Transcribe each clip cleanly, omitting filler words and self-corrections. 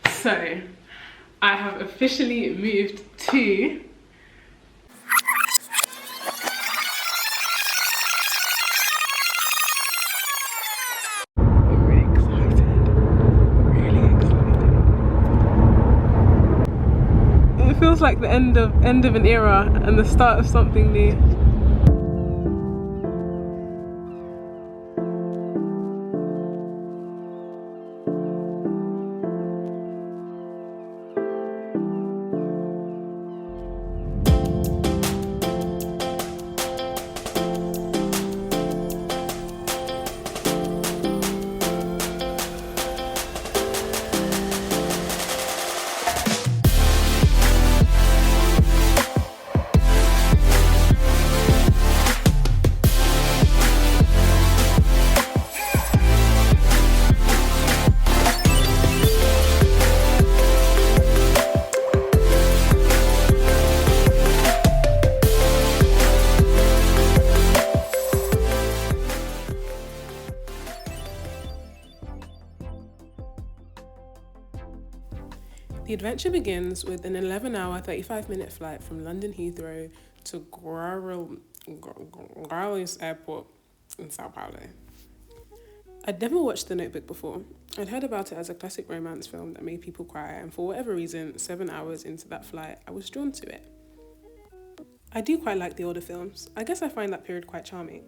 So, I have officially moved to feels like the end of an era and the start of something new. The adventure begins with an 11-hour, 35-minute flight from London Heathrow to Guarulhos Airport in Sao Paulo. I'd never watched The Notebook before. I'd heard about it as a classic romance film that made people cry, and for whatever reason, 7 hours into that flight, I was drawn to it. I do quite like the older films. I guess I find that period quite charming.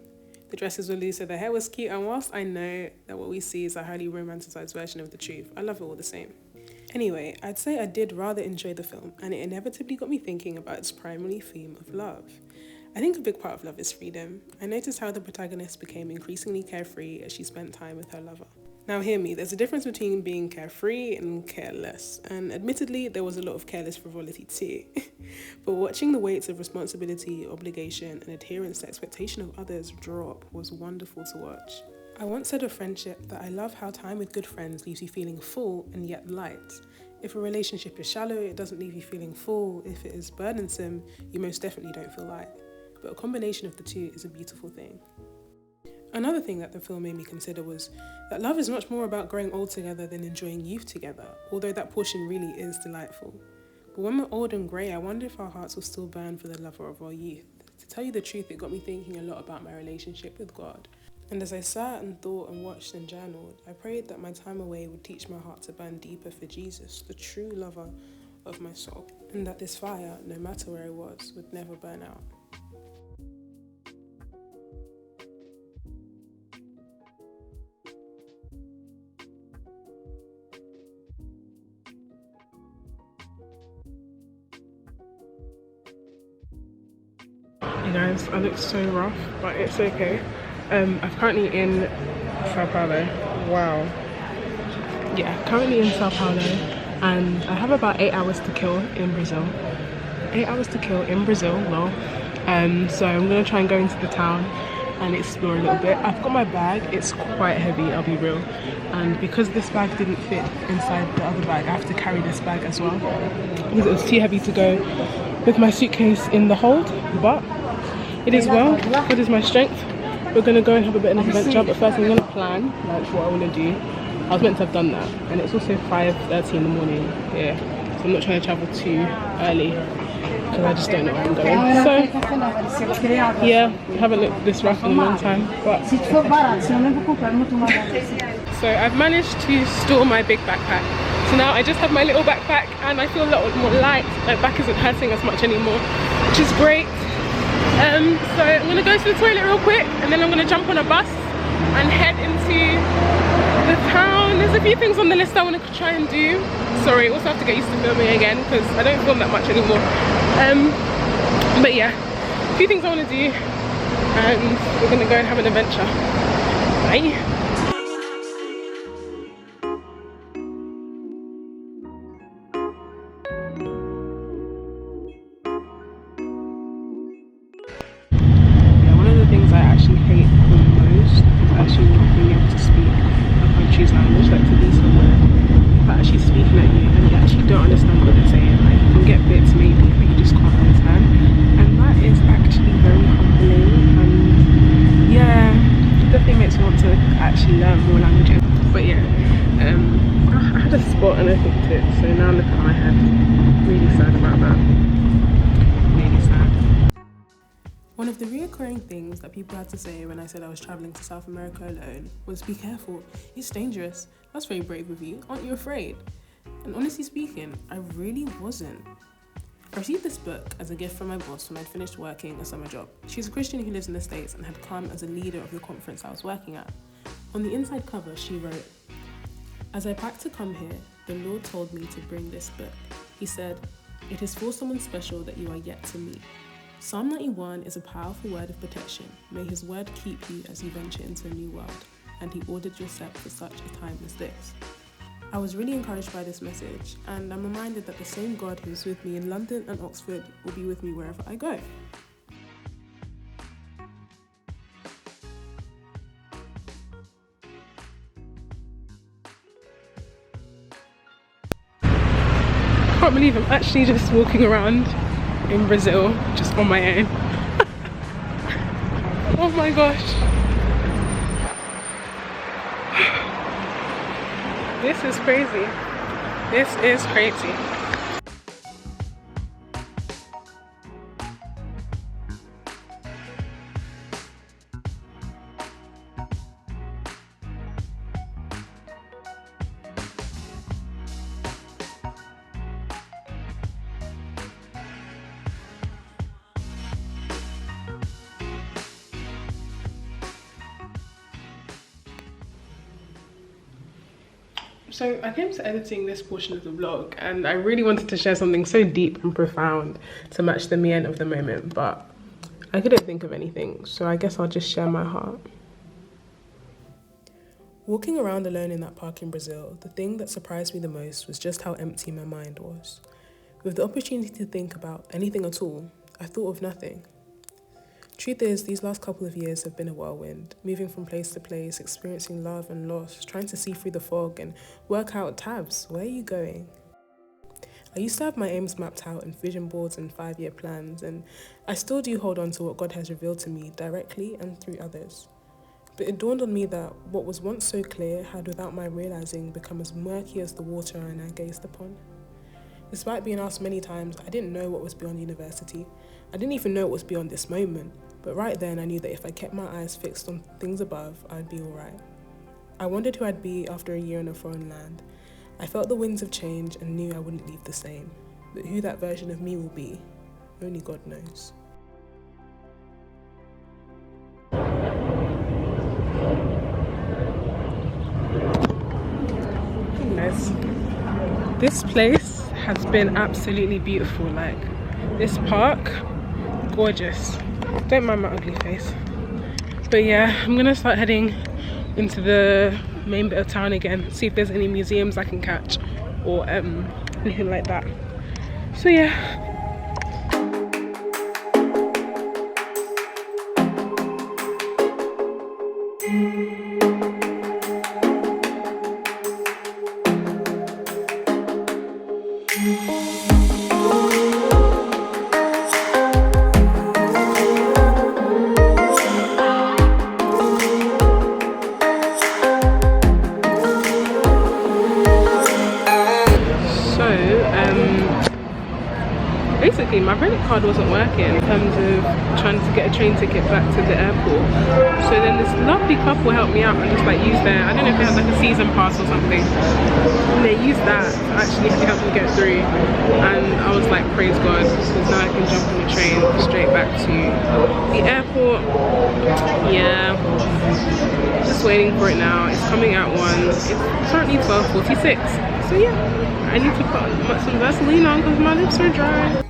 The dresses were loose, so the hair was cute, and whilst I know that what we see is a highly romanticised version of the truth, I love it all the same. Anyway, I'd say I did rather enjoy the film, and it inevitably got me thinking about its primary theme of love. I think a big part of love is freedom. I noticed how the protagonist became increasingly carefree as she spent time with her lover. Now hear me, there's a difference between being carefree and careless, and admittedly there was a lot of careless frivolity too. But watching the weights of responsibility, obligation, and adherence to expectation of others drop was wonderful to watch. I once said of friendship that I love how time with good friends leaves you feeling full and yet light. If a relationship is shallow, it doesn't leave you feeling full. If it is burdensome, you most definitely don't feel light. But a combination of the two is a beautiful thing. Another thing that the film made me consider was that love is much more about growing old together than enjoying youth together, although that portion really is delightful. But when we're old and grey, I wonder if our hearts will still burn for the lover of our youth. To tell you the truth, it got me thinking a lot about my relationship with God. And as I sat and thought and watched and journaled, I prayed that my time away would teach my heart to burn deeper for Jesus, the true lover of my soul, and that this fire, no matter where it was, would never burn out. Hey guys, I look so rough, but it's okay. I'm currently in Sao Paulo. Wow. Yeah, currently in Sao Paulo, and I have about 8 hours to kill in Brazil. 8 hours to kill in Brazil, lol. So I'm gonna try and go into the town and explore a little bit. I've got my bag, it's quite heavy, I'll be real. And because this bag didn't fit inside the other bag, I have to carry this bag as well, because it was too heavy to go with my suitcase in the hold, but it is well, God is my strength. We're gonna go and have a bit of an adventure, but first I'm gonna plan like what I wanna do. I was meant to have done that, and it's also 5:30 in the morning here, so I'm not trying to travel too early because I just don't know where I'm going. So yeah, I haven't looked this rough in a long time. But so I've managed to store my big backpack. So now I just have my little backpack, and I feel a lot more light. My back isn't hurting as much anymore, which is great. So I'm gonna go to the toilet real quick, and then I'm gonna jump on a bus and head into the town. There's a few things on the list I want to try and do. Sorry, also have to get used to filming again because I don't film that much anymore. But yeah, a few things I want to do, and we're gonna go and have an adventure. Bye. Makes me want to a spot and I picked it, so now look at my head. Really sad about that. Really sad. One of the reoccurring things that people had to say when I said I was travelling to South America alone was, be careful, it's dangerous. That's very brave of you, aren't you afraid? And honestly speaking, I really wasn't. I received this book as a gift from my boss when I'd finished working a summer job. She's a Christian who lives in the States and had come as a leader of the conference I was working at. On the inside cover, she wrote, "As I packed to come here, the Lord told me to bring this book. He said, it is for someone special that you are yet to meet. Psalm 91 is a powerful word of protection. May his word keep you as you venture into a new world. And he ordered your step for such a time as this." I was really encouraged by this message, and I'm reminded that the same God who is with me in London and Oxford will be with me wherever I go. I can't believe I'm actually just walking around in Brazil, just on my own. Oh my gosh. This is crazy. This is crazy. So I came to editing this portion of the vlog and I really wanted to share something so deep and profound to match the mien of the moment, but I couldn't think of anything, so I guess I'll just share my heart. Walking around alone in that park in Brazil, the thing that surprised me the most was just how empty my mind was. With the opportunity to think about anything at all, I thought of nothing. Truth is, these last couple of years have been a whirlwind, moving from place to place, experiencing love and loss, trying to see through the fog and work out, Tabs, where are you going? I used to have my aims mapped out in vision boards and 5-year plans, and I still do hold on to what God has revealed to me directly and through others. But it dawned on me that what was once so clear had, without my realizing, become as murky as the water I now gazed upon. Despite being asked many times, I didn't know what was beyond university. I didn't even know what was beyond this moment. But right then, I knew that if I kept my eyes fixed on things above, I'd be alright. I wondered who I'd be after a year in a foreign land. I felt the winds of change and knew I wouldn't leave the same. But who that version of me will be, only God knows. Nice. This place has been absolutely beautiful. Like, this park, gorgeous. Don't mind my ugly face. But yeah, I'm gonna start heading into the main bit of town again, see if there's any museums I can catch or anything like that. So yeah. Basically, my credit card wasn't working in terms of trying to get a train ticket back to the airport. So then this lovely couple helped me out and just like used their, I don't know if they had like a season pass or something. And they used that to actually help me get through. And I was like, praise God, because now I can jump on the train straight back to the airport. Yeah, just waiting for it now. It's coming at 1. It's currently 12:46. So yeah, I need to put some Vaseline on because my lips are dry.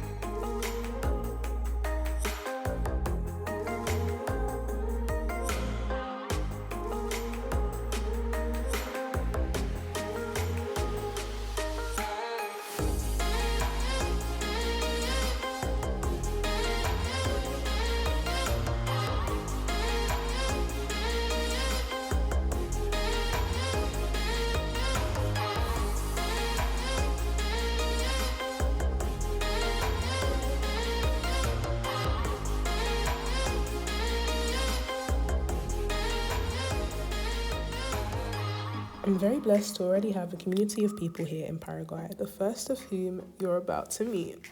I'm very blessed to already have a community of people here in Paraguay, the first of whom you're about to meet.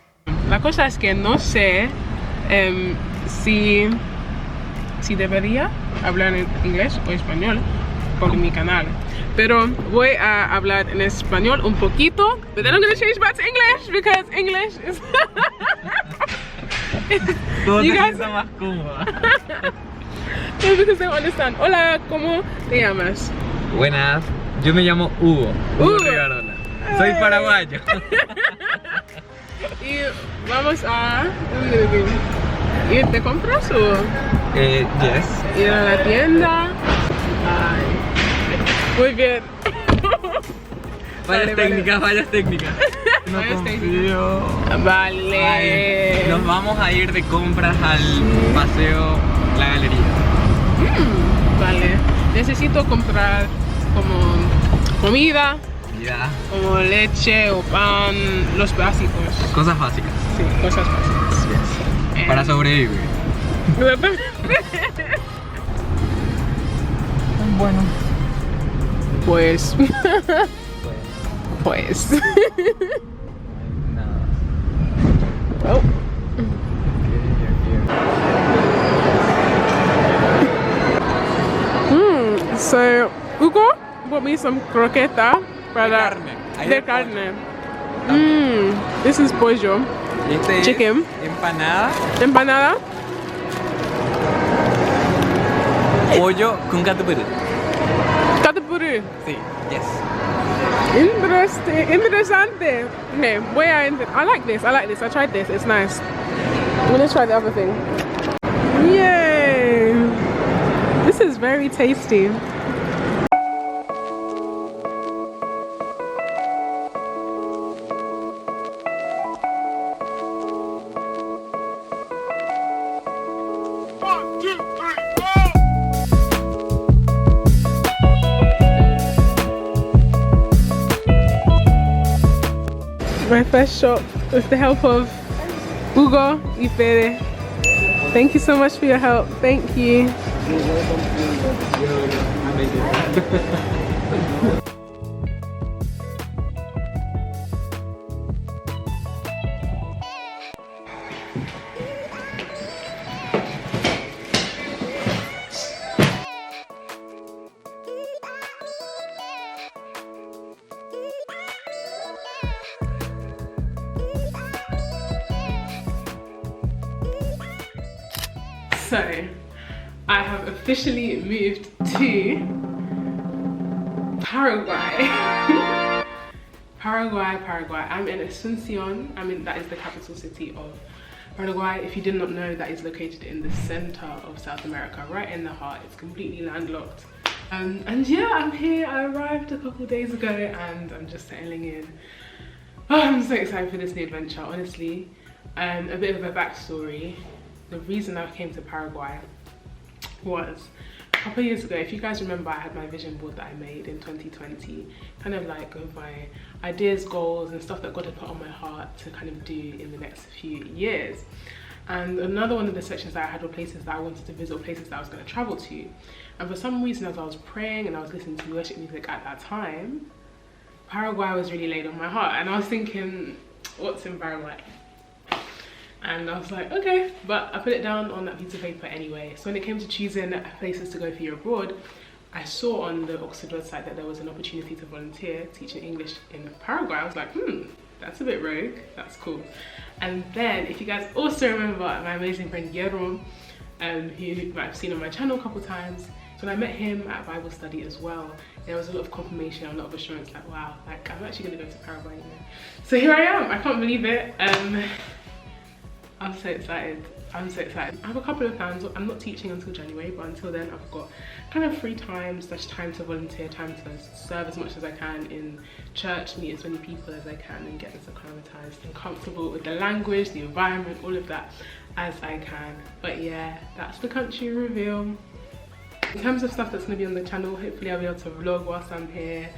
La cosa es que no sé si debería hablar en inglés o español por mi canal, pero voy a hablar en español un poquito, but then I'm going to change back to English because English is... You guys... más cómoda. Because they don't understand. Hola, ¿cómo te llamas? Buenas, yo me llamo Hugo Rivarola. Soy paraguayo. Y vamos a... ¿Y te compras o...? Yes. Ir a la tienda. Ay. Muy bien. Fallas técnicas. No confío. Vale. Ay, nos vamos a ir de compras al paseo La Galería. Vale. Necesito comprar como comida, como leche o pan, los básicos. Cosas básicas. Sí, cosas básicas. Yes. Para sobrevivir. Bueno. Pues. Nada. Oh. So Hugo bought me some croqueta para de carne. This is pollo. Este Chicken. Es Empanada. Pollo con catupiry. Catupiry. Sí, yes. Interesante. Okay, I like this. I tried this. It's nice. I'm gonna try the other thing. Yay! This is very tasty. My first shop with the help of Hugo y Fede. Thank you so much for your help. Thank you. So, I have officially moved to Paraguay. Paraguay. I'm in Asuncion. That is the capital city of Paraguay. If you did not know, that is located in the center of South America, right in the heart. It's completely landlocked. And yeah, I'm here. I arrived a couple days ago and I'm just settling in. Oh, I'm so excited for this new adventure, honestly. A bit of a backstory. The reason I came to Paraguay was a couple of years ago. If you guys remember, I had my vision board that I made in 2020, kind of like of my ideas, goals and stuff that God had put on my heart to kind of do in the next few years. And another one of the sections that I had were places that I wanted to visit, or places that I was going to travel to. And for some reason, as I was praying and I was listening to worship music at that time, Paraguay was really laid on my heart. And I was thinking, what's in Paraguay? And I was like, okay, but I put it down on that piece of paper anyway. So when it came to choosing places to go for year abroad, I saw on the Oxford website that there was an opportunity to volunteer teaching English in Paraguay. I was like, that's a bit rogue, that's cool. And then, if you guys also remember my amazing friend Guillermo, who I've seen on my channel a couple times, so when I met him at Bible study as well, there was a lot of confirmation, a lot of assurance, like wow, like I'm actually gonna go to Paraguay, you know? So here I am, I can't believe it. I'm so excited. I have a couple of plans. I'm not teaching until January, but until then I've got kind of free time, such time to volunteer, time to serve as much as I can in church, meet as many people as I can and get as acclimatized and comfortable with the language, the environment, all of that as I can. But yeah, that's the country reveal. In terms of stuff that's going to be on the channel, hopefully I'll be able to vlog whilst I'm here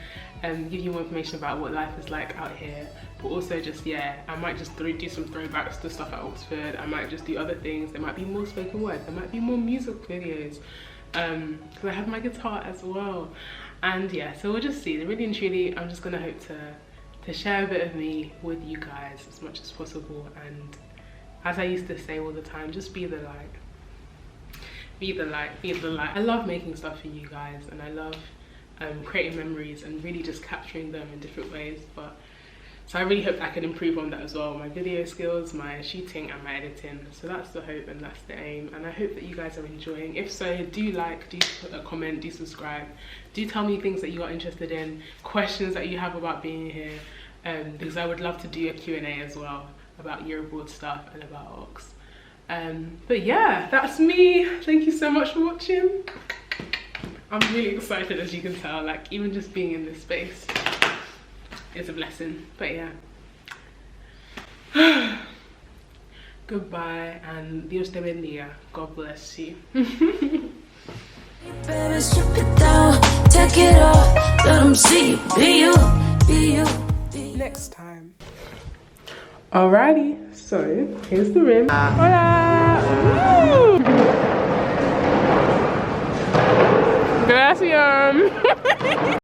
and give you more information about what life is like out here. But also just, yeah, I might just do some throwbacks to stuff at Oxford. I might just do other things. There might be more spoken word. There might be more music videos. because I have my guitar as well. And yeah, so we'll just see. Really and truly, I'm just gonna hope to share a bit of me with you guys as much as possible. And as I used to say all the time, just be the light. Be the light, be the light. I love making stuff for you guys, and I love creating memories and really just capturing them in different ways. So I really hope I can improve on that as well, my video skills, my shooting and my editing. So that's the hope and that's the aim, and I hope that you guys are enjoying. If so, do like, do put a comment, do subscribe, do tell me things that you are interested in, questions that you have about being here, because I would love to do a Q&A as well about Euroboard stuff and about Ox. But yeah, that's me. Thank you so much for watching. I'm really excited, as you can tell, like even just being in this space is a blessing. But yeah, goodbye and Dios te bendiga. God bless you. Baby, strip it down, take it off, let them see you, be you, be you, be you. Next time. Alrighty, so here's the rim. Hola! Woo! Gracias.